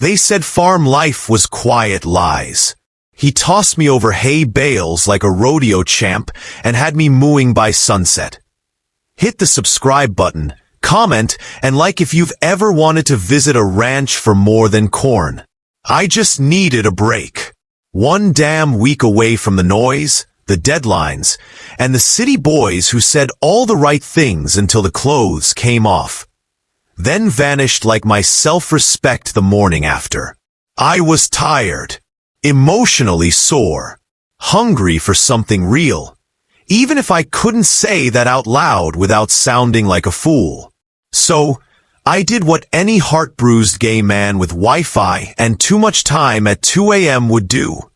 They said farm life was quiet lies. He tossed me over hay bales like a rodeo champ and had me mooing by sunset. Hit the subscribe button, comment, and like if you've ever wanted to visit a ranch for more than corn. I just needed a break. One damn week away from the noise, the deadlines, and the city boys who said all the right things until the clothes came off. Then vanished like my self-respect the morning after. I was tired, emotionally sore, hungry for something real, even if I couldn't say that out loud without sounding like a fool. So, I did what any heart-bruised gay man with Wi-Fi and too much time at 2 a.m. would do.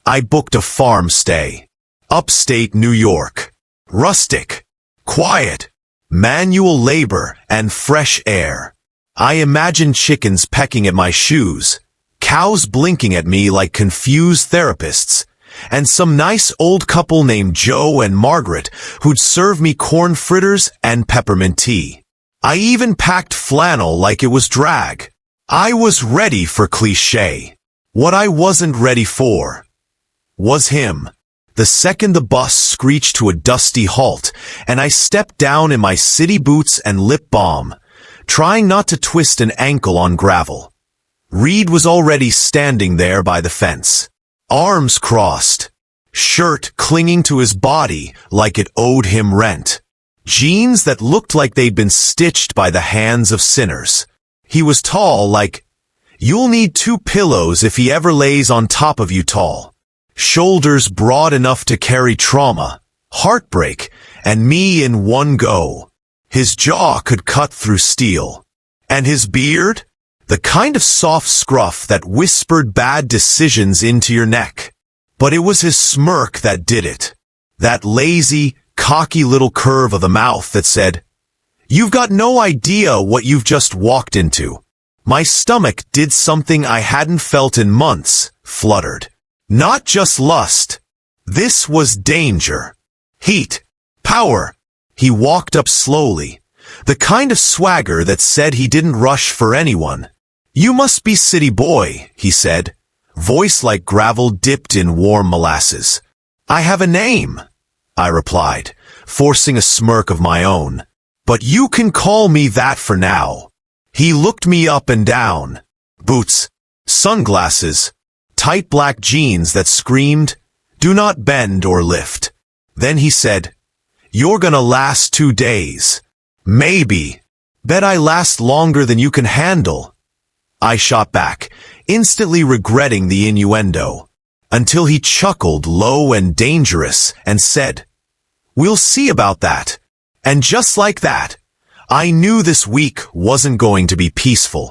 I booked a farm stay. Upstate New York. Rustic. Quiet. Manual labor and fresh air. I imagined chickens pecking at my shoes, cows blinking at me like confused therapists, and some nice old couple named Joe and Margaret who'd serve me corn fritters and peppermint tea. I even packed flannel like it was drag. I was ready for cliché. What I wasn't ready for was him. The second the bus screeched to a dusty halt, and I stepped down in my city boots and lip balm, trying not to twist an ankle on gravel. Reed was already standing there by the fence, arms crossed, shirt clinging to his body like it owed him rent, jeans that looked like they'd been stitched by the hands of sinners. He was tall like, you'll need 2 pillows if he ever lays on top of you tall. Shoulders broad enough to carry trauma, heartbreak, and me in one go. His jaw could cut through steel. And his beard? The kind of soft scruff that whispered bad decisions into your neck. But it was his smirk that did it. That lazy, cocky little curve of the mouth that said, "You've got no idea what you've just walked into." My stomach did something I hadn't felt in months, fluttered. Not just lust. This was danger. Heat. Power. He walked up slowly. The kind of swagger that said he didn't rush for anyone. "You must be city boy," he said, voice like gravel dipped in warm molasses. "I have a name," I replied, forcing a smirk of my own. "But you can call me that for now." He looked me up and down. Boots. Sunglasses. Tight black jeans that screamed, "Do not bend or lift." Then he said, "You're gonna last 2 days. Maybe. Bet I last longer than you can handle." I shot back, instantly regretting the innuendo, until he chuckled low and dangerous and said, "We'll see about that." And just like that, I knew this week wasn't going to be peaceful.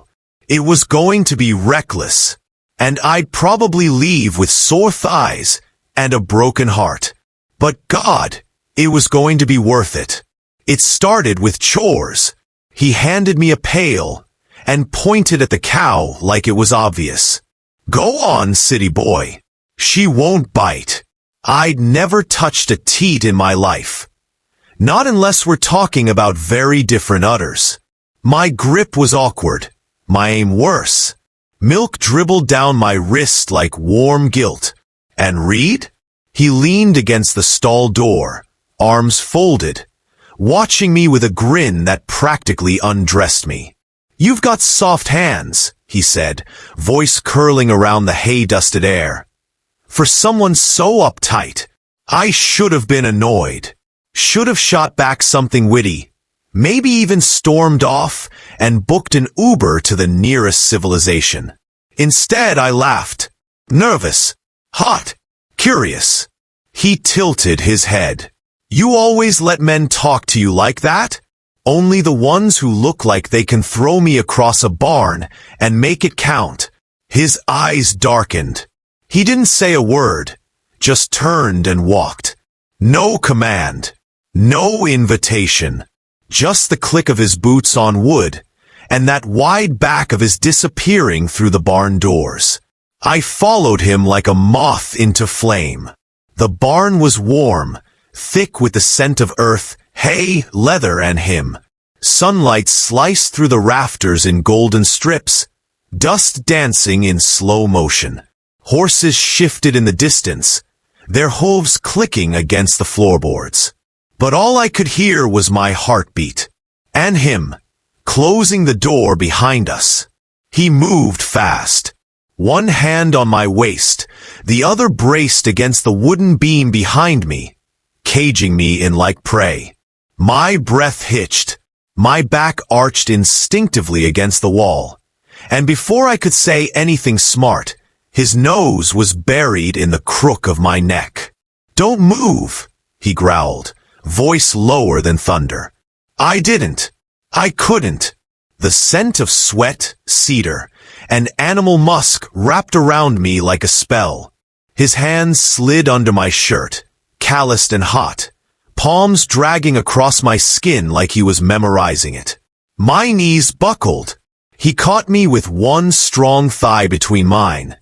It was going to be reckless. And I'd probably leave with sore thighs and a broken heart. But God, it was going to be worth it. It started with chores. He handed me a pail and pointed at the cow like it was obvious. "Go on, city boy. She won't bite." I'd never touched a teat in my life. Not unless we're talking about very different udders. My grip was awkward. My aim worse. Milk dribbled down my wrist like warm guilt. And Reed? He leaned against the stall door, arms folded, watching me with a grin that practically undressed me. "You've got soft hands," he said, voice curling around the hay-dusted air. For someone so uptight, I should have been annoyed. Should have shot back something witty. Maybe even stormed off and booked an Uber to the nearest civilization. Instead, I laughed. Nervous. Hot. Curious. He tilted his head. "You always let men talk to you like that? Only the ones who look like they can throw me across a barn and make it count." His eyes darkened. He didn't say a word, just turned and walked. No command. No invitation. Just the click of his boots on wood, and that wide back of his disappearing through the barn doors. I followed him like a moth into flame. The barn was warm, thick with the scent of earth, hay, leather, and him. Sunlight sliced through the rafters in golden strips, dust dancing in slow motion. Horses shifted in the distance, their hooves clicking against the floorboards. But all I could hear was my heartbeat. And him, closing the door behind us. He moved fast. One hand on my waist, the other braced against the wooden beam behind me, caging me in like prey. My breath hitched, my back arched instinctively against the wall, and before I could say anything smart, his nose was buried in the crook of my neck. "Don't move," he growled, voice lower than thunder. I didn't. I couldn't. The scent of sweat, cedar, and animal musk wrapped around me like a spell. His hands slid under my shirt, calloused and hot, palms dragging across my skin like he was memorizing it. My knees buckled. He caught me with one strong thigh between mine,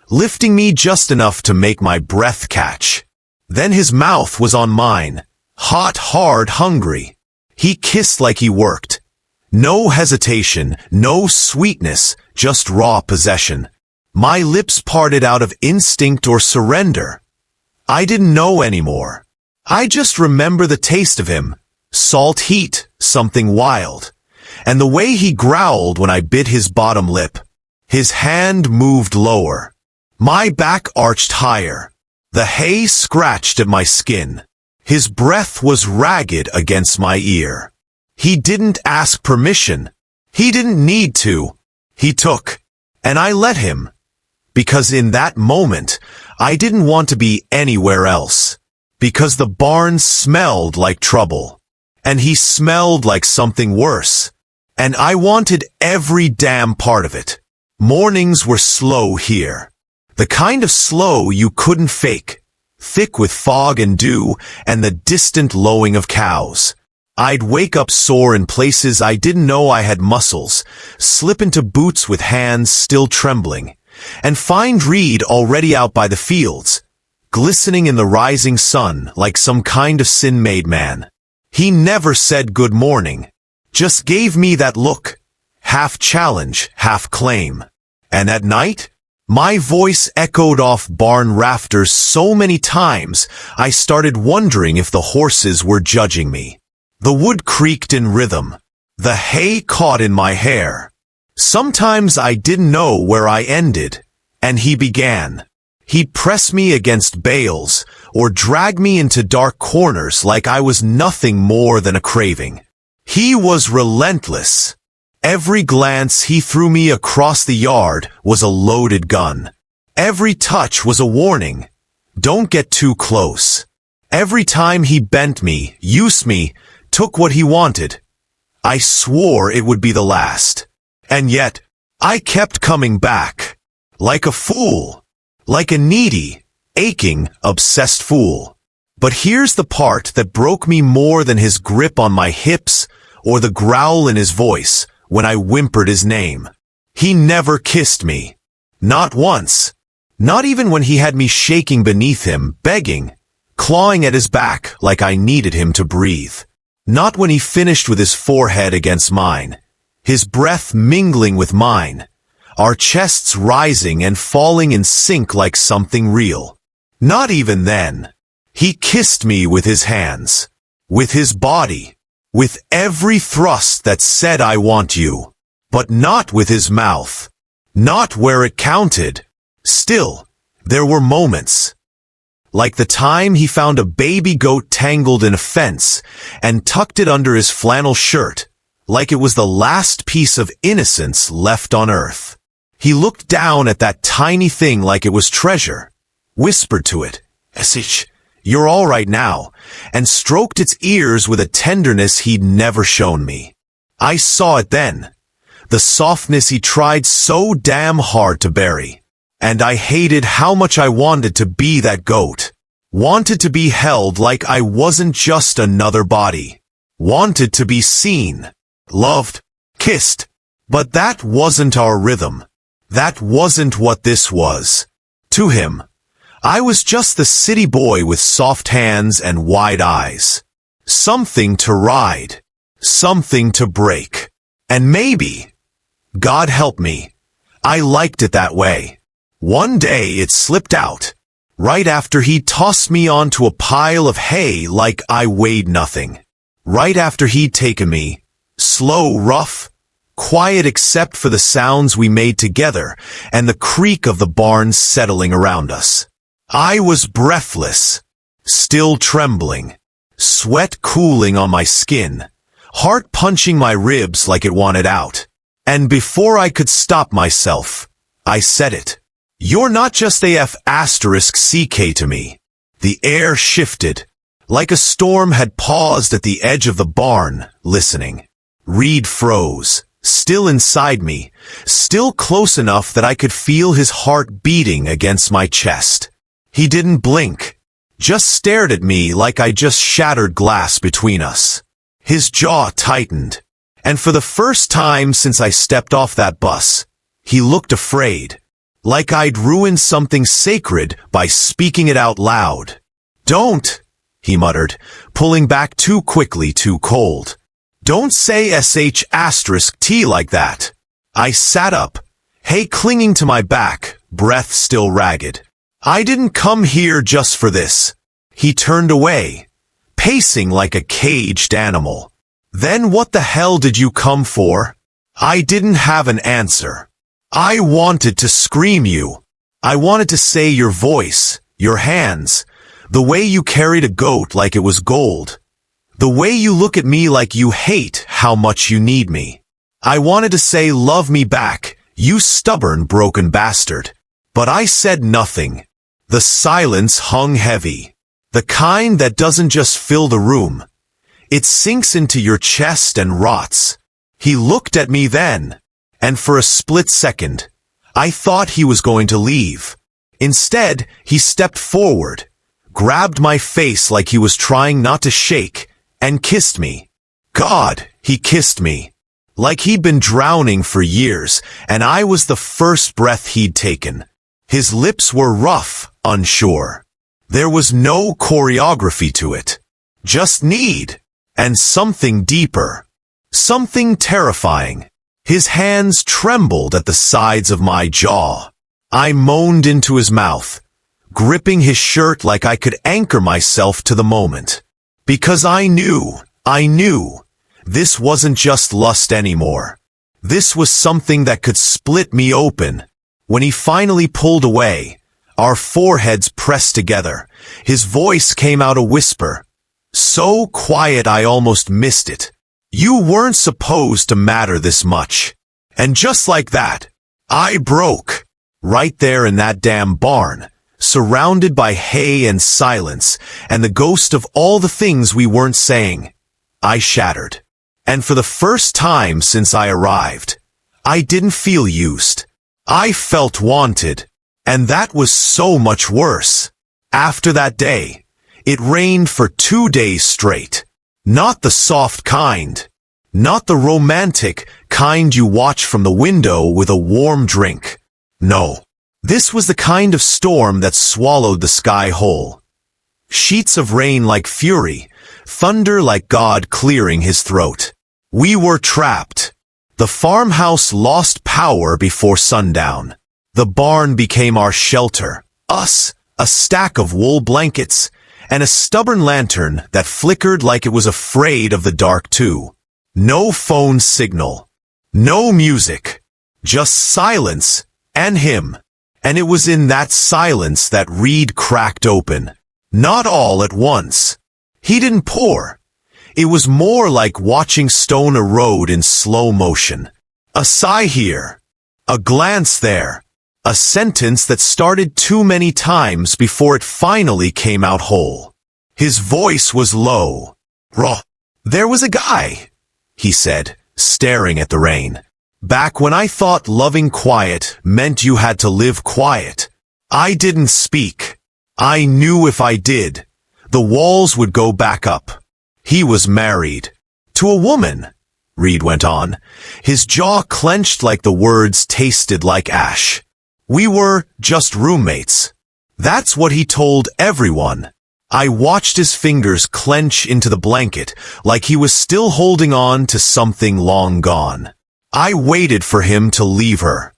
lifting me just enough to make my breath catch. Then his mouth was on mine, hot, hard, hungry. He kissed like he worked. No hesitation, no sweetness, just raw possession. My lips parted out of instinct or surrender. I didn't know anymore. I just remember the taste of him. Salt heat, something wild. And the way he growled when I bit his bottom lip. His hand moved lower. My back arched higher. The hay scratched at my skin. His breath was ragged against my ear. He didn't ask permission. He didn't need to. He took. And I let him. Because in that moment, I didn't want to be anywhere else. Because the barn smelled like trouble. And he smelled like something worse. And I wanted every damn part of it. Mornings were slow here. The kind of slow you couldn't fake. Thick with fog and dew and the distant lowing of cows. I'd wake up sore in places I didn't know I had muscles, slip into boots with hands still trembling, and find Reed already out by the fields, glistening in the rising sun like some kind of sin-made man. He never said good morning, just gave me that look, half challenge, half claim. And at night, my voice echoed off barn rafters so many times I started wondering if the horses were judging me. The wood creaked in rhythm. The hay caught in my hair. Sometimes I didn't know where I ended, and he began. He'd press me against bales, or drag me into dark corners like I was nothing more than a craving. He was relentless. Every glance he threw me across the yard was a loaded gun. Every touch was a warning. Don't get too close. Every time he bent me, used me, took what he wanted, I swore it would be the last. And yet, I kept coming back. Like a fool. Like a needy, aching, obsessed fool. But here's the part that broke me more than his grip on my hips or the growl in his voice when I whimpered his name. He never kissed me. Not once. Not even when he had me shaking beneath him, begging, clawing at his back like I needed him to breathe. Not when he finished with his forehead against mine, his breath mingling with mine, our chests rising and falling in sync like something real. Not even then. He kissed me with his hands, with his body, with every thrust that said I want you, but not with his mouth, not where it counted. Still, there were moments. Like the time he found a baby goat tangled in a fence and tucked it under his flannel shirt, like it was the last piece of innocence left on earth. He looked down at that tiny thing like it was treasure, whispered to it, "Esich, you're all right now," and stroked its ears with a tenderness he'd never shown me. I saw it then, the softness he tried so damn hard to bury. And I hated how much I wanted to be that goat. Wanted to be held like I wasn't just another body. Wanted to be seen, loved, kissed. But that wasn't our rhythm. That wasn't what this was. To him, I was just the city boy with soft hands and wide eyes. Something to ride. Something to break. And maybe, God help me, I liked it that way. One day it slipped out, right after he'd tossed me onto a pile of hay like I weighed nothing. Right after he'd taken me, slow, rough, quiet except for the sounds we made together and the creak of the barn settling around us. I was breathless, still trembling, sweat cooling on my skin, heart punching my ribs like it wanted out. And before I could stop myself, I said it. "You're not just AF*CK to me." The air shifted, like a storm had paused at the edge of the barn, listening. Reed froze, still inside me, still close enough that I could feel his heart beating against my chest. He didn't blink, just stared at me like I just shattered glass between us. His jaw tightened, and for the first time since I stepped off that bus, he looked afraid, like I'd ruined something sacred by speaking it out loud. "Don't," he muttered, pulling back too quickly, too cold. "Don't say *T like that." I sat up, hay clinging to my back, breath still ragged. "I didn't come here just for this." He turned away, pacing like a caged animal. "Then what the hell did you come for?" I didn't have an answer. I wanted to scream you. I wanted to say your voice, your hands, the way you carried a goat like it was gold, the way you look at me like you hate how much you need me. I wanted to say love me back, you stubborn broken bastard. But I said nothing. The silence hung heavy. The kind that doesn't just fill the room. It sinks into your chest and rots. He looked at me then, and for a split second, I thought he was going to leave. Instead, he stepped forward, grabbed my face like he was trying not to shake, and kissed me. God, he kissed me. Like he'd been drowning for years, and I was the first breath he'd taken. His lips were rough, unsure. There was no choreography to it. Just need, and something deeper. Something terrifying. His hands trembled at the sides of my jaw. I moaned into his mouth, gripping his shirt like I could anchor myself to the moment. Because I knew, this wasn't just lust anymore. This was something that could split me open. When he finally pulled away, our foreheads pressed together. His voice came out a whisper, so quiet I almost missed it. "You weren't supposed to matter this much." And just like that, I broke. Right there in that damn barn, surrounded by hay and silence, and the ghost of all the things we weren't saying. I shattered. And for the first time since I arrived, I didn't feel used. I felt wanted. And that was so much worse. After that day, it rained for 2 days straight. Not the soft kind. Not the romantic kind you watch from the window with a warm drink. No. This was the kind of storm that swallowed the sky whole. Sheets of rain like fury, thunder like God clearing his throat. We were trapped. The farmhouse lost power before sundown. The barn became our shelter. Us, a stack of wool blankets, and a stubborn lantern that flickered like it was afraid of the dark too. No phone signal. No music. Just silence, and him. And it was in that silence that Reed cracked open. Not all at once. He didn't pour. It was more like watching stone erode in slow motion. A sigh here. A glance there. A sentence that started too many times before it finally came out whole. His voice was low. "Raw. There was a guy," he said, staring at the rain. "Back when I thought loving quiet meant you had to live quiet. I didn't speak. I knew if I did, the walls would go back up. He was married. To a woman," Reed went on. His jaw clenched like the words tasted like ash. "We were just roommates." That's what he told everyone. I watched his fingers clench into the blanket like he was still holding on to something long gone. I waited for him to leave her.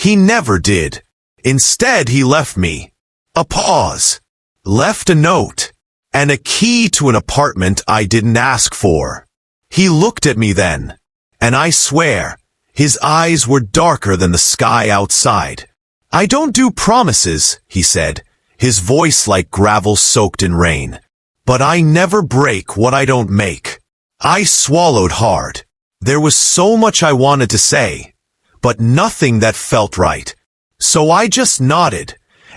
He never did. Instead, he left me a pause, left a note, and a key to an apartment I didn't ask for. He looked at me then, and I swear, his eyes were darker than the sky outside. "I don't do promises," he said, his voice like gravel soaked in rain. "But I never break what I don't make." I swallowed hard. There was so much I wanted to say, but nothing that felt right. So I just nodded,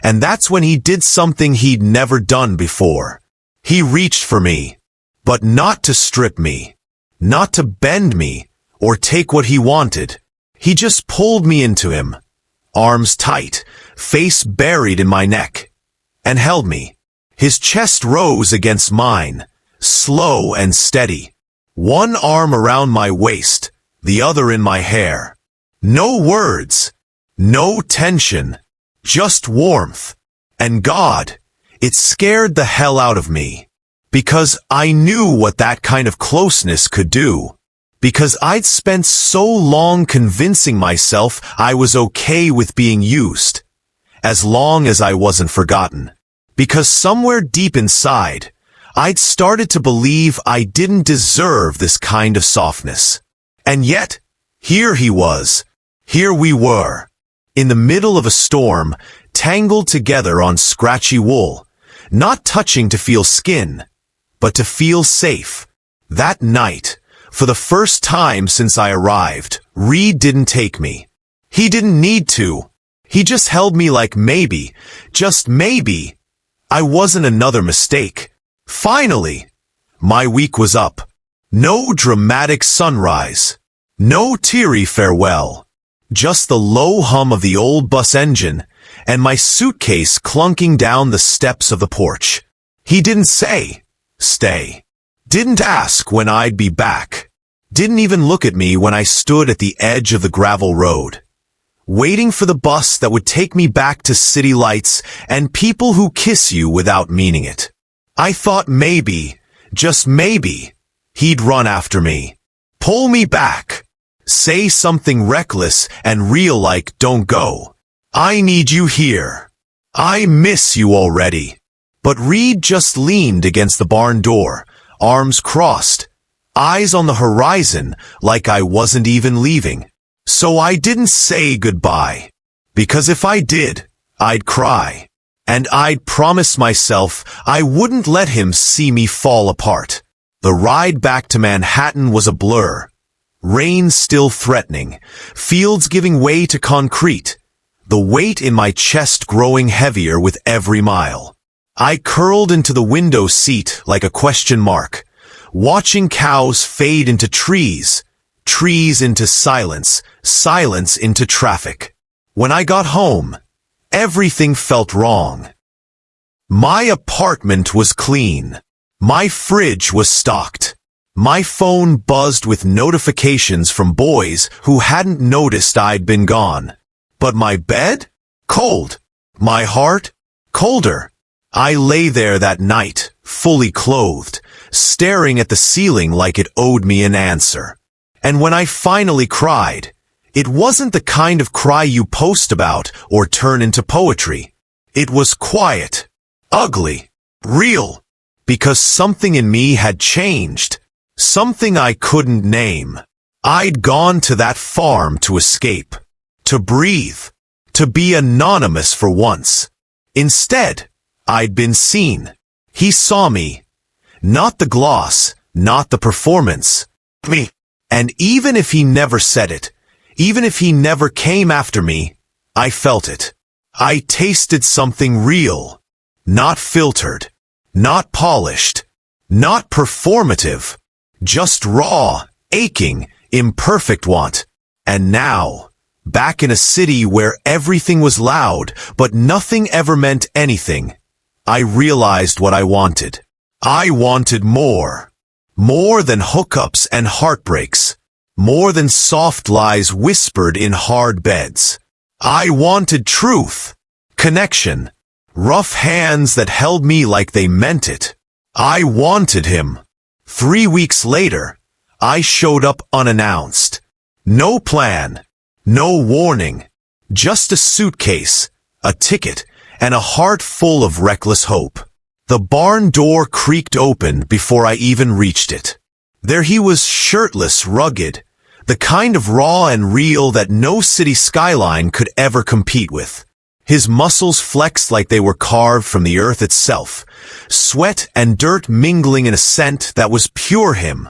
and that's when he did something he'd never done before. He reached for me, but not to strip me, not to bend me, or take what he wanted. He just pulled me into him, arms tight, face buried in my neck, and held me. His chest rose against mine, slow and steady, one arm around my waist, the other in my hair. No words, no tension, just warmth. And God, it scared the hell out of me, because I knew what that kind of closeness could do. Because I'd spent so long convincing myself I was okay with being used, as long as I wasn't forgotten. Because somewhere deep inside, I'd started to believe I didn't deserve this kind of softness. And yet, here he was, here we were, in the middle of a storm, tangled together on scratchy wool, not touching to feel skin, but to feel safe. That night, for the first time since I arrived, Reed didn't take me. He didn't need to. He just held me like maybe, just maybe, I wasn't another mistake. Finally, my week was up. No dramatic sunrise. No teary farewell. Just the low hum of the old bus engine and my suitcase clunking down the steps of the porch. He didn't say, "Stay." Didn't ask when I'd be back. Didn't even look at me when I stood at the edge of the gravel road, waiting for the bus that would take me back to city lights and people who kiss you without meaning it. I thought maybe, just maybe, he'd run after me, pull me back, say something reckless and real like, "Don't go. I need you here. I miss you already." But Reed just leaned against the barn door, arms crossed, eyes on the horizon like I wasn't even leaving. So I didn't say goodbye, because if I did, I'd cry. And I'd promised myself I wouldn't let him see me fall apart. The ride back to Manhattan was a blur. Rain still threatening, fields giving way to concrete, the weight in my chest growing heavier with every mile. I curled into the window seat like a question mark, watching cows fade into trees, trees into silence, silence into traffic. When I got home, everything felt wrong. My apartment was clean. My fridge was stocked. My phone buzzed with notifications from boys who hadn't noticed I'd been gone. But my bed? Cold. My heart? Colder. I lay there that night, fully clothed, staring at the ceiling like it owed me an answer. And when I finally cried, it wasn't the kind of cry you post about or turn into poetry. It was quiet, ugly, real, because something in me had changed, something I couldn't name. I'd gone to that farm to escape, to breathe, to be anonymous for once. Instead, I'd been seen. He saw me. Not the gloss, not the performance. Me. And even if he never said it, even if he never came after me, I felt it. I tasted something real. Not filtered. Not polished. Not performative. Just raw, aching, imperfect want. And now, back in a city where everything was loud, but nothing ever meant anything, I realized what I wanted. I wanted more. More than hookups and heartbreaks. More than soft lies whispered in hard beds. I wanted truth. Connection. Rough hands that held me like they meant it. I wanted him. 3 weeks later, I showed up unannounced. No plan. No warning. Just a suitcase, a ticket, and a heart full of reckless hope. The barn door creaked open before I even reached it. There he was, shirtless, rugged, the kind of raw and real that no city skyline could ever compete with. His muscles flexed like they were carved from the earth itself, sweat and dirt mingling in a scent that was pure him,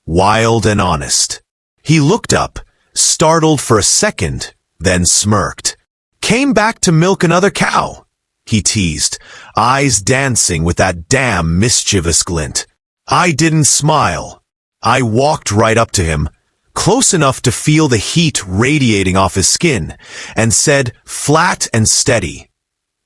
wild and honest. He looked up, startled for a second, then smirked. "Came back to milk another cow," he teased, eyes dancing with that damn mischievous glint. I didn't smile. I walked right up to him, close enough to feel the heat radiating off his skin, and said, flat and steady,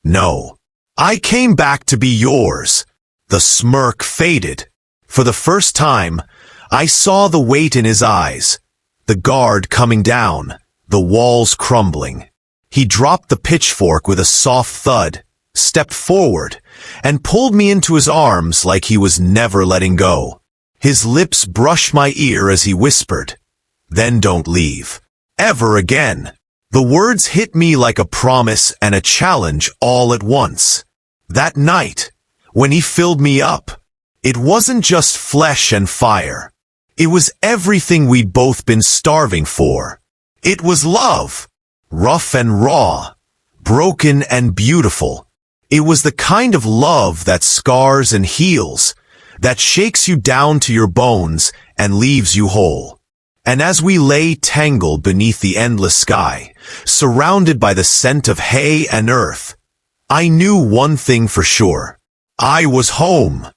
"No. I came back to be yours." The smirk faded. For the first time, I saw the weight in his eyes, the guard coming down, the walls crumbling. He dropped the pitchfork with a soft thud, stepped forward, and pulled me into his arms like he was never letting go. His lips brushed my ear as he whispered, "Then don't leave. Ever again." The words hit me like a promise and a challenge all at once. That night, when he filled me up, it wasn't just flesh and fire. It was everything we'd both been starving for. It was love, rough and raw, broken and beautiful. It was the kind of love that scars and heals, that shakes you down to your bones and leaves you whole. And as we lay tangled beneath the endless sky, surrounded by the scent of hay and earth, I knew one thing for sure. I was home.